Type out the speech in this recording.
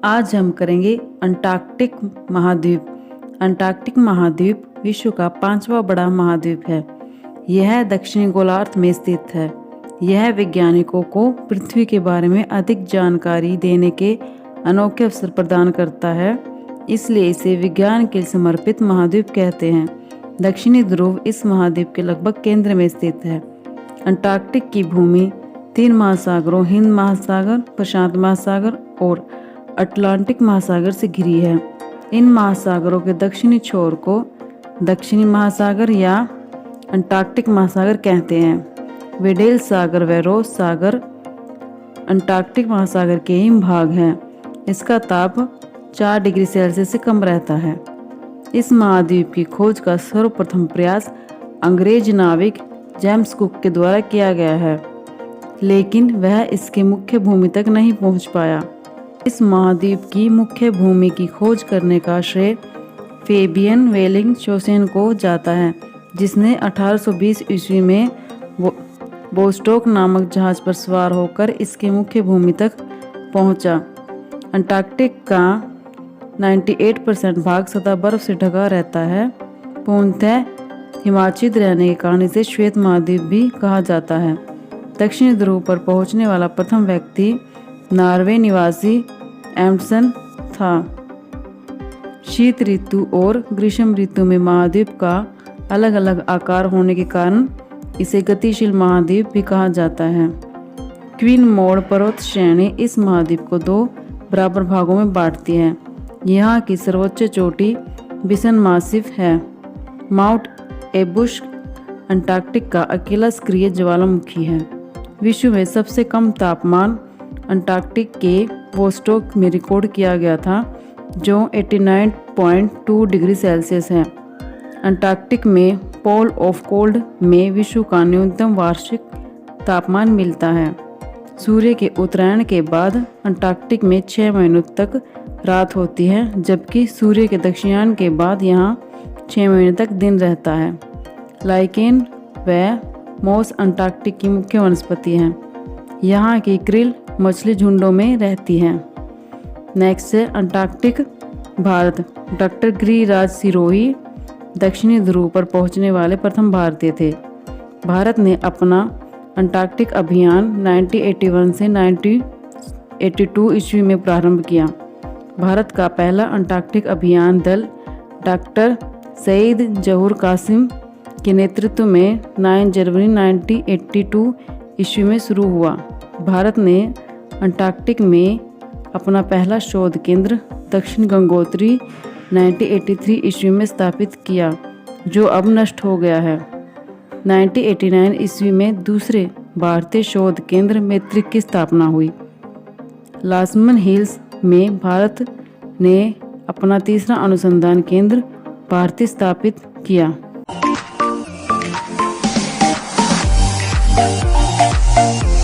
आज हम करेंगे अंटार्कटिक महाद्वीप। अंटार्कटिक महाद्वीप विश्व का 5वां बड़ा महाद्वीप है। यह दक्षिणी गोलार्ध में स्थित है। यह वैज्ञानिकों को पृथ्वी के बारे में अधिक जानकारी देने के अनोखे अवसर प्रदान करता है, इसलिए इसे विज्ञान के लिए समर्पित महाद्वीप कहते हैं। दक्षिणी ध्रुव इस महाद्वीप के लगभग केंद्र में स्थित है। अंटार्कटिक की भूमि 3 महासागरों हिंद महासागर, प्रशांत महासागर और अटलांटिक महासागर से घिरी है। इन महासागरों के दक्षिणी छोर को दक्षिणी महासागर या अंटार्कटिक महासागर कहते हैं। वेडेल सागर व रोस सागर अंटार्कटिक महासागर के ही भाग हैं। इसका ताप 4 डिग्री सेल्सियस से कम रहता है। इस महाद्वीप की खोज का सर्वप्रथम प्रयास अंग्रेज नाविक जेम्स कुक के द्वारा किया गया है, लेकिन वह इसके मुख्य भूमि तक नहीं पहुंच पाया। इस महाद्वीप की मुख्य भूमि की खोज करने का श्रेय फेबियन वेलिंगशोसेन को जाता है, जिसने 1820 ईस्वी में बोस्टॉक नामक जहाज पर सवार होकर इसके मुख्य भूमि तक पहुंचा। अंटार्कटिक का 98% भाग सतह बर्फ से ढका रहता है। पूर्णतः हिमाच्छिद रहने के कारण इसे श्वेत महाद्वीप भी कहा जाता है। दक्षिणी ध्रुव पर पहुंचने वाला प्रथम व्यक्ति नॉर्वे निवासी एम्डसन था। शीत ऋतु और ग्रीष्म ऋतु में महाद्वीप का अलग अलग आकार होने के कारण इसे गतिशील महाद्वीप भी कहा जाता है। क्वीन मौड पर्वत श्रेणी इस महाद्वीप को 2 बराबर भागों में बांटती है। यहाँ की सर्वोच्च चोटी बिसन मासिफ है। माउंट एबुश अंटार्कटिक का अकेला सक्रिय ज्वालामुखी है। विश्व में सबसे कम तापमान अंटार्कटिक के वोस्टॉक में रिकॉर्ड किया गया था, जो 89.2 डिग्री सेल्सियस है। अंटार्कटिक में पोल ऑफ कोल्ड में विश्व का न्यूनतम वार्षिक तापमान मिलता है। सूर्य के उत्तरायण के बाद अंटार्कटिक में 6 महीनों तक रात होती है, जबकि सूर्य के दक्षिणायन के बाद यहाँ 6 महीने तक दिन रहता है। लाइकेन व मॉस अंटार्कटिक की मुख्य वनस्पति हैं। यहाँ की क्रिल मछली झुंडों में रहती हैं। नेक्स्ट है अंटार्कटिक भारत। डॉक्टर गिरिराज सिरोही दक्षिणी ध्रुव पर पहुंचने वाले प्रथम भारतीय थे। भारत ने अपना अंटार्कटिक अभियान 1981 से 1982 ईस्वी में प्रारंभ किया। भारत का पहला अंटार्कटिक अभियान दल डॉक्टर सईद जहूर कासिम के नेतृत्व में 9 जनवरी 1982 ईस्वी में शुरू हुआ। भारत ने अंटार्कटिक में अपना पहला शोध केंद्र दक्षिण गंगोत्री 1983 ईस्वी में स्थापित किया, जो अब नष्ट हो गया है। 1989 ईस्वी में दूसरे भारतीय शोध केंद्र मैत्रिक की स्थापना हुई। लासमन हिल्स में भारत ने अपना तीसरा अनुसंधान केंद्र भारतीय स्थापित किया।